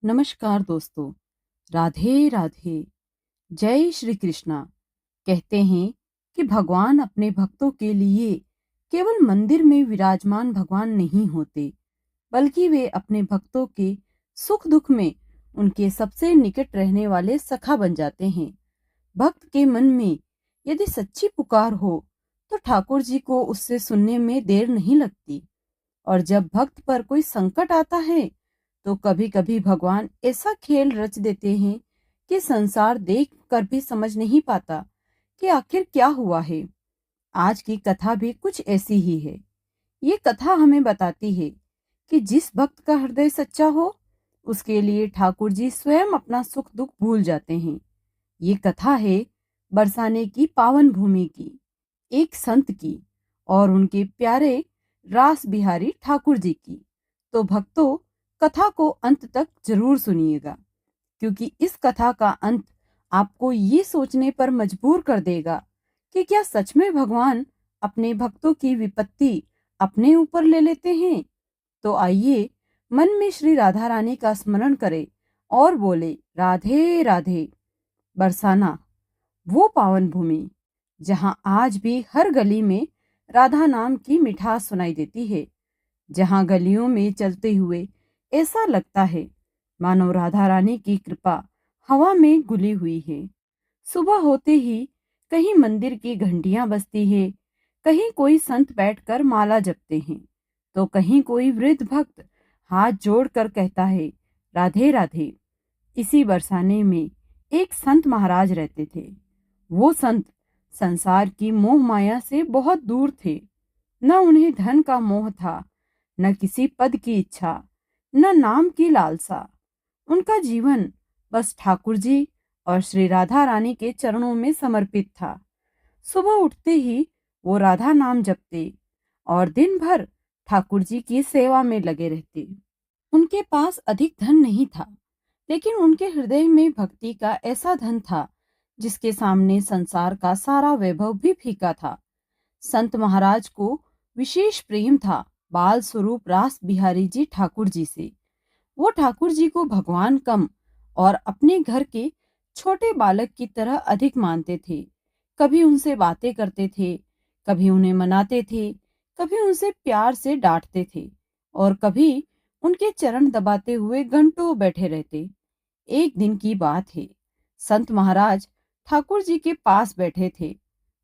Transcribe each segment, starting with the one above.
नमस्कार दोस्तों। राधे राधे। जय श्री कृष्णा। कहते हैं कि भगवान अपने भक्तों के लिए केवल मंदिर में विराजमान भगवान नहीं होते, बल्कि वे अपने भक्तों के सुख दुख में उनके सबसे निकट रहने वाले सखा बन जाते हैं। भक्त के मन में यदि सच्ची पुकार हो तो ठाकुर जी को उससे सुनने में देर नहीं लगती। और जब भक्त पर कोई संकट आता है तो कभी कभी भगवान ऐसा खेल रच देते हैं कि संसार देख कर भी समझ नहीं पाता कि आखिर क्या हुआ है। आज की कथा भी कुछ ऐसी ही है। ये कथा हमें बताती है कि जिस भक्त का हृदय सच्चा हो उसके लिए ठाकुर जी स्वयं अपना सुख दुख भूल जाते हैं। ये कथा है बरसाने की पावन भूमि की, एक संत की और उनके प्यारे रास बिहारी ठाकुर जी की। तो भक्तों, कथा को अंत तक जरूर सुनिएगा, क्योंकि इस कथा का अंत आपको ये सोचने पर मजबूर कर देगा कि क्या सच में भगवान अपने भक्तों की विपत्ति अपने ऊपर ले लेते हैं। तो आइए मन में श्री राधा रानी का स्मरण करें और बोले राधे राधे। बरसाना, वो पावन भूमि जहां आज भी हर गली में राधा नाम की मिठास सुनाई देती है, जहां गलियों में चलते हुए ऐसा लगता है मानो राधा रानी की कृपा हवा में घुली हुई है। सुबह होते ही कहीं मंदिर की घंटियां बजती है, कहीं कोई संत बैठकर माला जपते हैं, तो कहीं कोई वृद्ध भक्त हाथ जोड़कर कहता है राधे राधे। इसी बरसाने में एक संत महाराज रहते थे। वो संत संसार की मोह माया से बहुत दूर थे। न उन्हें धन का मोह था, न किसी पद की इच्छा, न नाम की लालसा। उनका जीवन बस ठाकुर जी और श्री राधा रानी के चरणों में समर्पित था। सुबह उठते ही वो राधा नाम जपते और दिन भर ठाकुर जी की सेवा में लगे रहते। उनके पास अधिक धन नहीं था, लेकिन उनके हृदय में भक्ति का ऐसा धन था जिसके सामने संसार का सारा वैभव भी फीका था। संत महाराज को विशेष प्रेम था बाल स्वरूप रास बिहारी जी ठाकुर जी से। वो ठाकुर जी को भगवान कम और अपने घर के छोटे बालक की तरह अधिक मानते थे। कभी उनसे बातें करते थे, कभी उन्हें मनाते थे, कभी उनसे प्यार से डांटते थे और कभी उनके चरण दबाते हुए घंटों बैठे रहते। एक दिन की बात है, संत महाराज ठाकुर जी के पास बैठे थे।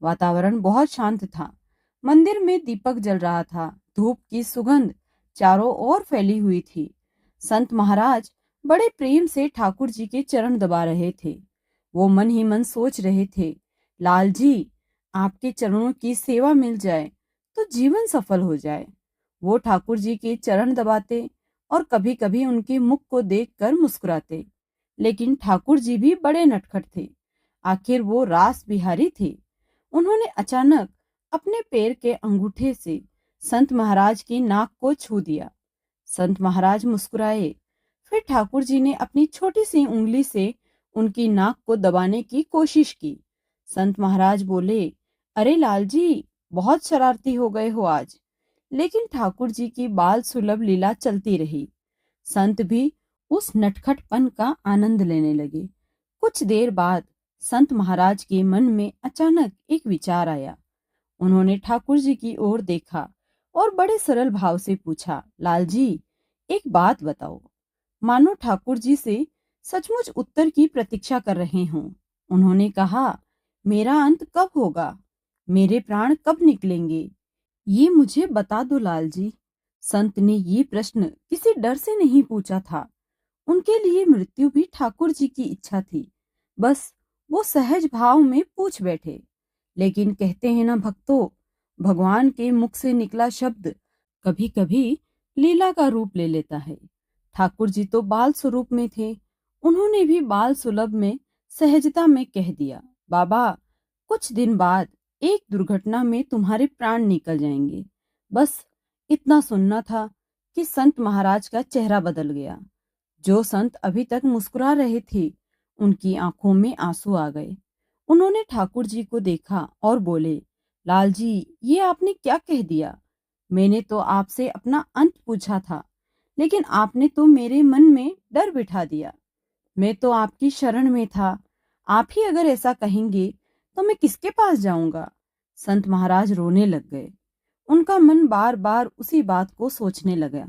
वातावरण बहुत शांत था। मंदिर में दीपक जल रहा था, धूप की सुगंध चारों ओर फैली हुई थी। संत महाराज बड़े प्रेम से ठाकुर जी के चरण दबा रहे थे। वो मन ही मन सोच रहे थे, लाल जी, आपके चरणों की सेवा मिल जाए तो जीवन सफल हो जाए। वो ठाकुर जी के चरण दबाते और कभी कभी उनके मुख को देखकर मुस्कुराते। लेकिन ठाकुर जी भी बड़े नटखट थे। आखिर वो रास बिहारी थे। उन्होंने अचानक अपने पैर के अंगूठे से संत महाराज की नाक को छू दिया। संत महाराज मुस्कुराए। फिर ठाकुर जी ने अपनी छोटी सी उंगली से उनकी नाक को दबाने की कोशिश की। संत महाराज बोले, अरे लाल जी, बहुत शरारती हो गए हो आज। लेकिन ठाकुर जी की बाल सुलभ लीला चलती रही। संत भी उस नटखटपन का आनंद लेने लगे। कुछ देर बाद संत महाराज के मन में अचानक एक विचार आया। उन्होंने ठाकुर जी की ओर देखा और बड़े सरल भाव से पूछा, लाल जी, एक बात बताओ। मानो ठाकुर जी से सचमुच उत्तर की प्रतीक्षा कर रहे हों। उन्होंने कहा, मेरा अंत कब होगा? मेरे प्राण कब निकलेंगे? ये मुझे बता दो लाल जी। संत ने ये प्रश्न किसी डर से नहीं पूछा था। उनके लिए मृत्यु भी ठाकुर जी की इच्छा थी। बस वो सहज भाव में पूछ बैठे। लेकिन कहते हैं ना भक्तों, भगवान के मुख से निकला शब्द कभी कभी लीला का रूप ले लेता है। ठाकुर जी तो बाल स्वरूप में थे। उन्होंने भी बाल सुलभ में सहजता में कह दिया, बाबा, कुछ दिन बाद एक दुर्घटना में तुम्हारे प्राण निकल जाएंगे। बस इतना सुनना था कि संत महाराज का चेहरा बदल गया। जो संत अभी तक मुस्कुरा रहे थे, उनकी आंखों में आंसू आ गए। उन्होंने ठाकुर जी को देखा और बोले, लाल जी, ये आपने क्या कह दिया? मैंने तो आपसे अपना अंत पूछा था, लेकिन आपने तो मेरे मन में डर बिठा दिया। मैं तो आपकी शरण में था। आप ही अगर ऐसा कहेंगे तो मैं किसके पास जाऊंगा? संत महाराज रोने लग गए। उनका मन बार बार उसी बात को सोचने लगा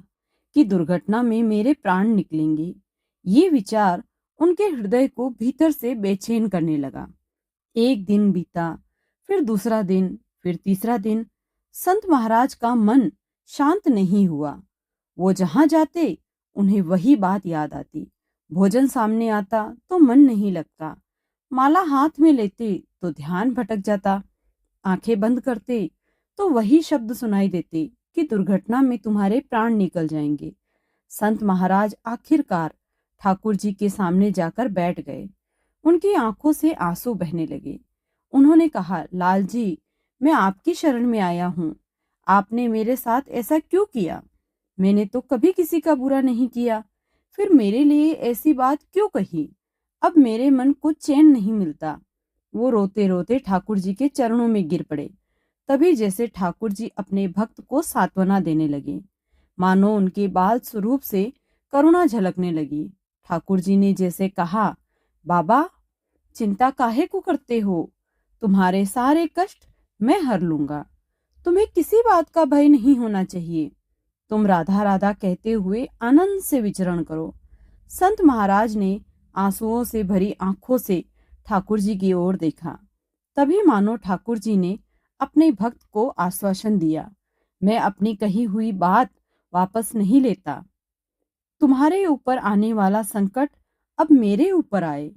कि दुर्घटना में मेरे प्राण निकलेंगे। ये विचार उनके हृदय को भीतर से बेचैन करने लगा। एक दिन बीता, फिर दूसरा दिन, फिर तीसरा दिन। संत महाराज का मन शांत नहीं हुआ। वो जहां जाते उन्हें वही बात याद आती। भोजन सामने आता तो मन नहीं लगता। माला हाथ में लेते तो ध्यान भटक जाता। आंखें बंद करते तो वही शब्द सुनाई देते कि दुर्घटना में तुम्हारे प्राण निकल जाएंगे। संत महाराज आखिरकार ठाकुर जी के सामने जाकर बैठ गए। उनकी आंखों से आंसू बहने लगे। उन्होंने कहा, लाल जी, मैं आपकी शरण में आया हूँ। आपने मेरे साथ ऐसा क्यों किया? मैंने तो कभी किसी का बुरा नहीं किया। फिर मेरे लिए ऐसी बात क्यों कही? अब मेरे मन को चैन नहीं मिलता। वो रोते रोते ठाकुर जी के चरणों में गिर पड़े। तभी जैसे ठाकुर जी अपने भक्त को सांत्वना देने लगे, मानो उनके बाल स्वरूप से करुणा झलकने लगी। ठाकुर जी ने जैसे कहा, बाबा, चिंता काहे को करते हो? तुम्हारे सारे कष्ट मैं हर लूंगा। तुम्हें किसी बात का भय नहीं होना चाहिए। तुम राधा राधा कहते हुए आनंद से विचरण करो। संत महाराज ने आंसुओं से भरी आंखों से ठाकुर जी की ओर देखा। तभी मानो ठाकुर जी ने अपने भक्त को आश्वासन दिया, मैं अपनी कही हुई बात वापस नहीं लेता। तुम्हारे ऊपर आने वाला संकट अब मेरे ऊपर आए,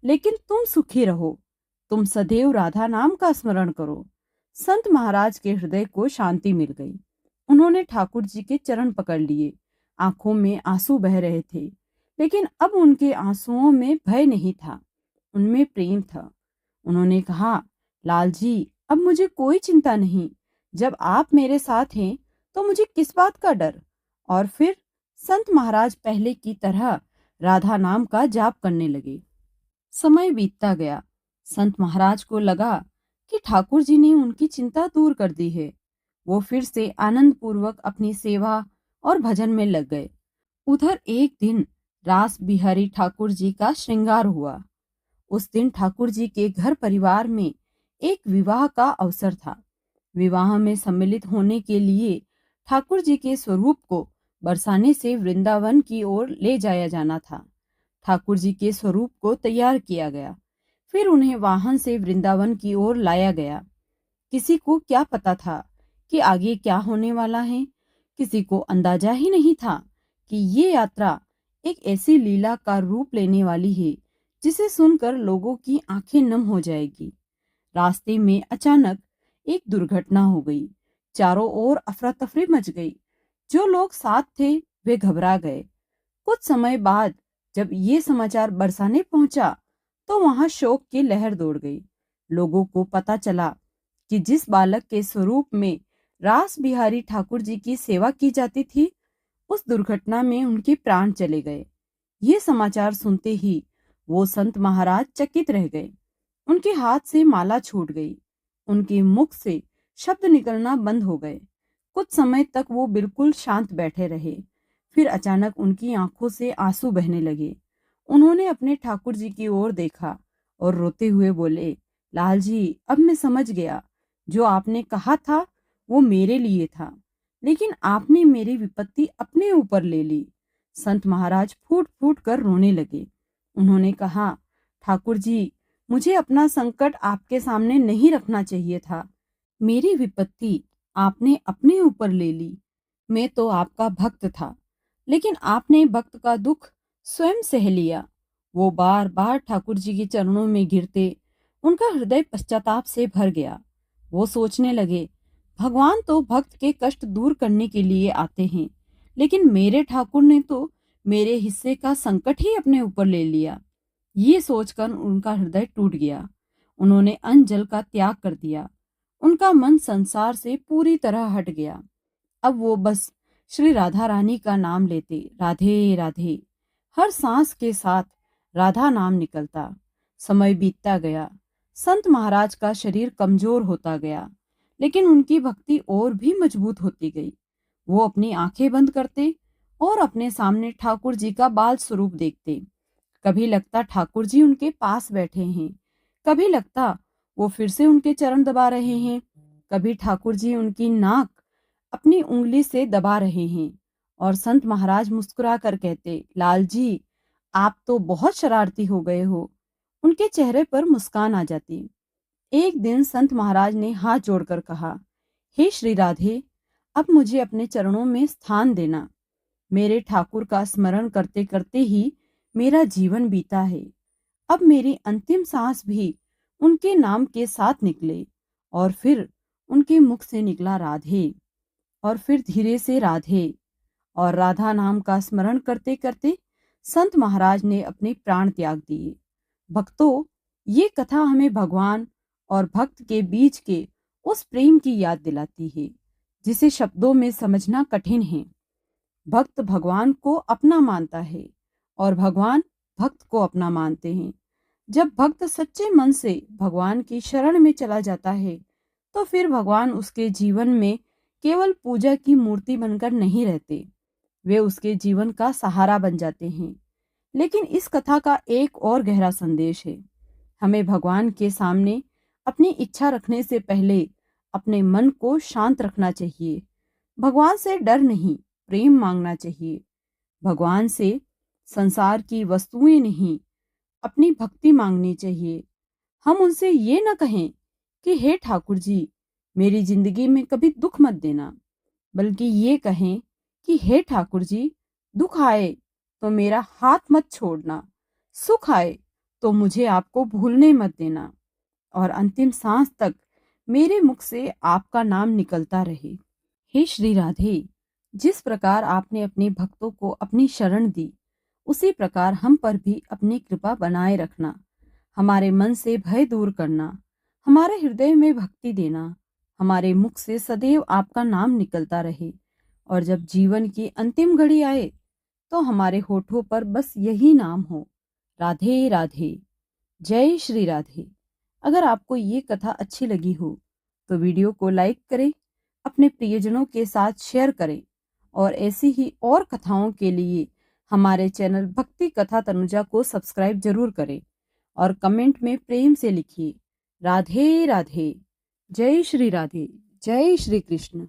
लेकिन तुम सुखी रहो। तुम सदैव राधा नाम का स्मरण करो। संत महाराज के हृदय को शांति मिल गई। उन्होंने ठाकुर जी के चरण पकड़ लिए। आंखों में आंसू बह रहे थे, लेकिन अब उनके आंसुओं में भय नहीं था, उनमें प्रेम था। उन्होंने कहा, लाल जी, अब मुझे कोई चिंता नहीं। जब आप मेरे साथ हैं तो मुझे किस बात का डर? और फिर संत महाराज पहले की तरह राधा नाम का जाप करने लगे। समय बीतता गया। संत महाराज को लगा कि ठाकुर जी ने उनकी चिंता दूर कर दी है। वो फिर से आनंद पूर्वक अपनी सेवा और भजन में लग गए। उधर एक दिन रास बिहारी ठाकुर जी का श्रृंगार हुआ। उस दिन ठाकुर जी के घर परिवार में एक विवाह का अवसर था। विवाह में सम्मिलित होने के लिए ठाकुर जी के स्वरूप को बरसाने से वृंदावन की ओर ले जाया जाना था। ठाकुर जी के स्वरूप को तैयार किया गया, फिर उन्हें वाहन से वृंदावन की ओर लाया गया। किसी को क्या पता था कि आगे क्या होने वाला है? किसी को अंदाजा ही नहीं था कि ये यात्रा एक ऐसी लीला का रूप लेने वाली है जिसे सुनकर लोगों की आंखें नम हो जाएगी। रास्ते में अचानक एक दुर्घटना हो गई। चारों ओर अफरा तफरी मच गई। जो लोग साथ थे वे घबरा गए। कुछ समय बाद जब ये समाचार बरसाने पहुंचा तो वहां शोक की लहर दौड़ गई। लोगों को पता चला कि जिस बालक के स्वरूप में रास बिहारी ठाकुर जी की सेवा की जाती थी, उस दुर्घटना में उनके प्राण चले गए। ये समाचार सुनते ही वो संत महाराज चकित रह गए। उनके हाथ से माला छूट गई। उनके मुख से शब्द निकलना बंद हो गए। कुछ समय तक वो बिल्कुल शांत बैठे रहे। फिर अचानक उनकी आंखों से आंसू बहने लगे। उन्होंने अपने ठाकुर जी की ओर देखा और रोते हुए बोले, लाल जी, अब मैं समझ गया। जो आपने कहा था वो मेरे लिए था, लेकिन आपने मेरी विपत्ति अपने ऊपर ले ली। संत महाराज फूट फूट कर रोने लगे। उन्होंने कहा, ठाकुर जी, मुझे अपना संकट आपके सामने नहीं रखना चाहिए था। मेरी विपत्ति आपने अपने ऊपर ले ली। मैं तो आपका भक्त था, लेकिन आपने भक्त का दुख स्वयं सह लिया। वो बार बार ठाकुर जी के चरणों में गिरते। उनका हृदय पश्चाताप से भर गया। वो सोचने लगे, भगवान तो भक्त के कष्ट दूर करने के लिए आते हैं, लेकिन मेरे ठाकुर ने तो मेरे हिस्से का संकट ही अपने ऊपर ले लिया। ये सोचकर उनका हृदय टूट गया। उन्होंने अन्न जल का त्याग कर दिया। उनका मन संसार से पूरी तरह हट गया। अब वो बस श्री राधा रानी का नाम लेते, राधे राधे। हर सांस के साथ राधा नाम निकलता। समय बीतता गया। संत महाराज का शरीर कमजोर होता गया, लेकिन उनकी भक्ति और भी मजबूत होती गई। वो अपनी आंखें बंद करते और अपने सामने ठाकुर जी का बाल स्वरूप देखते। कभी लगता ठाकुर जी उनके पास बैठे हैं, कभी लगता वो फिर से उनके चरण दबा रहे हैं, कभी ठाकुर जी उनकी नाक अपनी उंगली से दबा रहे हैं। और संत महाराज मुस्कुरा कर कहते, लाल जी, आप तो बहुत शरारती हो गए हो। उनके चेहरे पर मुस्कान आ जाती। एक दिन संत महाराज ने हाथ जोड़कर कहा, हे श्री राधे, अब मुझे अपने चरणों में स्थान देना। मेरे ठाकुर का स्मरण करते करते ही मेरा जीवन बीता है। अब मेरी अंतिम सांस भी उनके नाम के साथ निकले। और फिर उनके मुख से निकला राधे, और फिर धीरे से राधे, और राधा नाम का स्मरण करते करते संत महाराज ने अपने प्राण त्याग दिए। भक्तों, ये कथा हमें भगवान और भक्त के बीच के उस प्रेम की याद दिलाती है जिसे शब्दों में समझना कठिन है। भक्त भगवान को अपना मानता है और भगवान भक्त को अपना मानते हैं। जब भक्त सच्चे मन से भगवान की शरण में चला जाता है तो फिर भगवान उसके जीवन में केवल पूजा की मूर्ति बनकर नहीं रहते, वे उसके जीवन का सहारा बन जाते हैं। लेकिन इस कथा का एक और गहरा संदेश है। हमें भगवान के सामने अपनी इच्छा रखने से पहले अपने मन को शांत रखना चाहिए। भगवान से डर नहीं, प्रेम मांगना चाहिए। भगवान से संसार की वस्तुएं नहीं, अपनी भक्ति मांगनी चाहिए। हम उनसे ये न कहें कि हे ठाकुर जी, मेरी जिंदगी में कभी दुख मत देना, बल्कि ये कहें कि हे ठाकुर जी, दुख आए तो मेरा हाथ मत छोड़ना, सुख आए तो मुझे आपको भूलने मत देना, और अंतिम सांस तक मेरे मुख से आपका नाम निकलता रहे। हे श्री राधे, जिस प्रकार आपने अपने भक्तों को अपनी शरण दी, उसी प्रकार हम पर भी अपनी कृपा बनाए रखना, हमारे मन से भय दूर करना, हमारे हृदय में भक्ति देना, हमारे मुख से सदैव आपका नाम निकलता रहे। और जब जीवन की अंतिम घड़ी आए तो हमारे होठों पर बस यही नाम हो, राधे राधे, जय श्री राधे। अगर आपको ये कथा अच्छी लगी हो तो वीडियो को लाइक करें, अपने प्रियजनों के साथ शेयर करें, और ऐसी ही और कथाओं के लिए हमारे चैनल भक्ति कथा तनुजा को सब्सक्राइब जरूर करें, और कमेंट में प्रेम से लिखिए, राधे राधे, जय श्री राधे, जय श्री कृष्ण।